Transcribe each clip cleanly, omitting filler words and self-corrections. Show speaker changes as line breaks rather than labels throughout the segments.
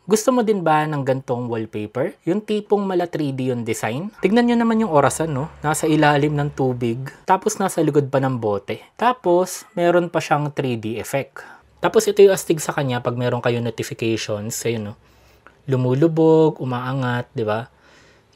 Gusto mo din ba ng gantong wallpaper? Yung tipong mala 3D yung design? Tignan nyo naman yung orasan, no? Nasa ilalim ng tubig, tapos nasa likod pa ng bote. Tapos, meron pa siyang 3D effect. Tapos ito yung astig sa kanya pag meron kayo notifications, ayun, no? Lumulubog, umaangat, di ba?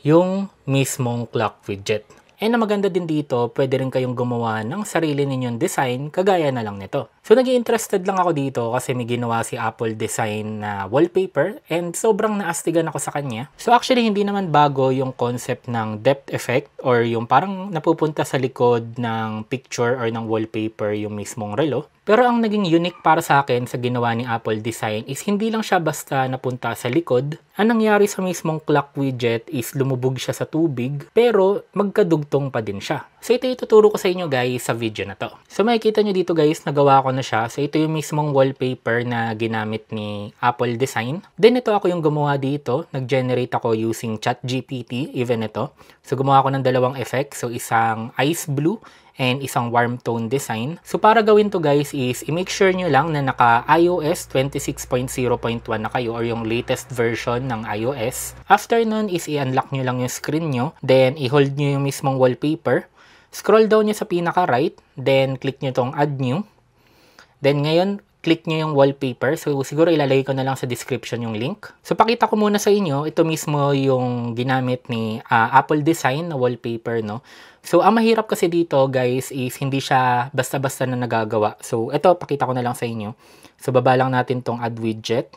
Yung mismong clock widget. And ang maganda din dito, pwede rin kayong gumawa ng sarili ninyong design kagaya na lang nito. So nag-i-interested lang ako dito kasi may ginawa si Apple Design na wallpaper and sobrang naastigan ako sa kanya. So actually hindi naman bago yung concept ng depth effect or yung parang napupunta sa likod ng picture or ng wallpaper yung mismong relo. Pero ang naging unique para sa akin sa ginawa ni Apple Design is hindi lang siya basta napunta sa likod. Ang nangyari sa mismong clock widget is lumubog siya sa tubig pero magkadugtong pa din siya. So ito ituturo ko sa inyo guys sa video na to. So makikita nyo dito guys, nagawa ko na siya. So ito yung mismong wallpaper na ginamit ni Apple Design. Then ito ako yung gumawa dito. Nag-generate ako using ChatGPT, even ito. So gumawa ako ng dalawang effect. So isang ice blue and isang warm tone design. So para gawin to guys is i-make sure nyo lang na naka iOS 26.0.1 na kayo or yung latest version ng iOS. After nun is i-unlock nyo lang yung screen nyo. Then i-hold nyo yung mismong wallpaper. Scroll down nyo sa pinaka right. Then click nyo tong add new. Then ngayon click nyo yung wallpaper. So siguro ilalagay ko na lang sa description yung link. So pakita ko muna sa inyo. Ito mismo yung ginamit ni Apple Design na wallpaper, no? So, ang mahirap kasi dito, guys, is hindi siya basta-basta na nagagawa. So, ito, pakita ko na lang sa inyo. So, baba lang natin tong add widget.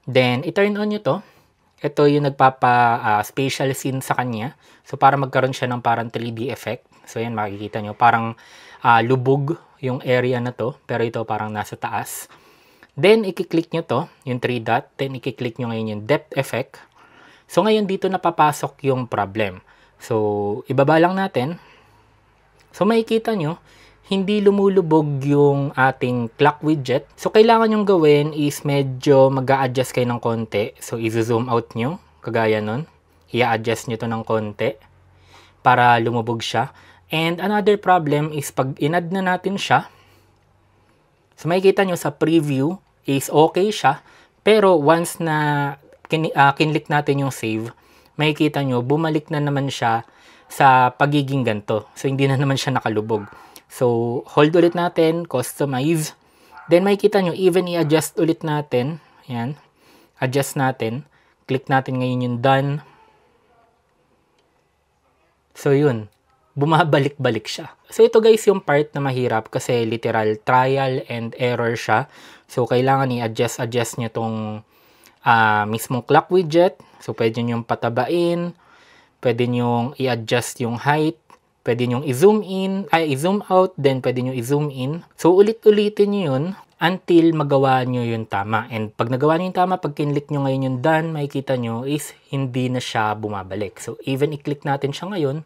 Then, i-turn on nyo to. Ito yung nagpapa-spatial scene sa kanya. So, para magkaroon siya ng parang 3D effect. So, yan, makikita nyo. Parang lubog yung area na to. Pero ito parang nasa taas. Then, i-click nyo to, yung 3 dot. Then, i-click nyo ngayon yung depth effect. So, ngayon dito napapasok yung problem. So, ibaba lang natin. So, makikita nyo, hindi lumulubog yung ating clock widget. So, kailangan yung gawin is medyo mag-a-adjust kayo ng konti. So, i-zoom out nyo, kagaya nun. I-adjust nyo to ng konti para lumubog siya. And another problem is pag in-add na natin siya, so, makikita nyo sa preview is okay siya. Pero once na kinlik natin yung save, makikita nyo, bumalik na naman siya sa pagiging ganito. So, hindi na naman siya nakalubog. So, hold ulit natin, customize. Then, makikita nyo, even i-adjust ulit natin. Yan. Adjust natin. Click natin ngayon yung done. So, yun. Bumabalik-balik siya. So, ito guys yung part na mahirap kasi literal trial and error siya. So, kailangan i-adjust nyo tong mismong clock widget. So, pwede nyo yung patabain, pwede nyo i-adjust yung height, pwede nyo i-zoom in, i-zoom out, then pwede nyo i-zoom in. So, ulit-ulitin nyo yun until magawa nyo yung tama. And pag nagawa nyo yung tama, pag kinlik nyo ngayon yung done, makikita nyo is hindi na siya bumabalik. So, even i-click natin siya ngayon,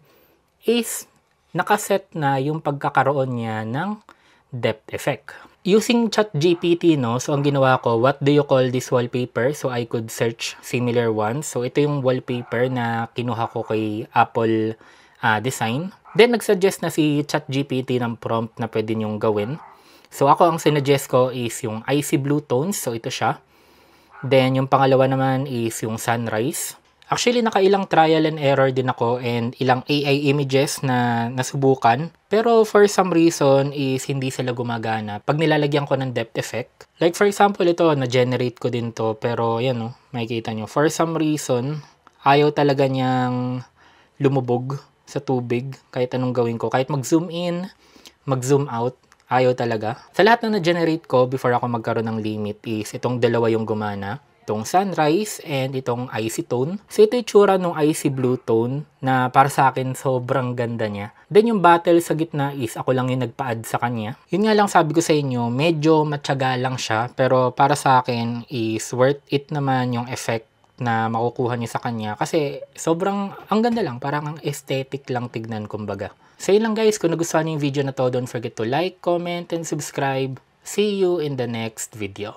is nakaset na yung pagkakaroon niya ng depth effect. Using ChatGPT, no, so ang ginawa ko, what do you call this wallpaper? So I could search similar ones. So ito yung wallpaper na kinuha ko kay Apple Design. Then nagsuggest na si ChatGPT ng prompt na pwede nyong gawin. So ako ang sinuggest ko is yung icy blue tones. So ito siya. Then yung pangalawa naman is yung sunrise. Actually, nakailang trial and error din ako and ilang AI images na nasubukan. Pero for some reason is hindi sila gumagana pag nilalagyan ko ng depth effect. Like for example, ito, na-generate ko din to. Pero yan o, makikita nyo. For some reason, ayaw talaga niyang lumubog sa tubig kahit anong gawin ko. Kahit mag-zoom in, mag-zoom out, ayaw talaga. Sa lahat na na-generate ko before ako magkaroon ng limit is itong dalawa yung gumana. Itong sunrise and itong icy tone. So ito yung tsura ng icy blue tone na para sa akin sobrang ganda niya. Then yung battle sa gitna is ako lang yung nagpa-add sa kanya. Yun nga lang sabi ko sa inyo, medyo matyaga lang siya. Pero para sa akin is worth it naman yung effect na makukuha niyo sa kanya. Kasi sobrang, ang ganda lang. Parang ang aesthetic lang tignan kumbaga. So yun lang guys, kung nagustuhan niyo yung video na to, don't forget to like, comment, and subscribe. See you in the next video.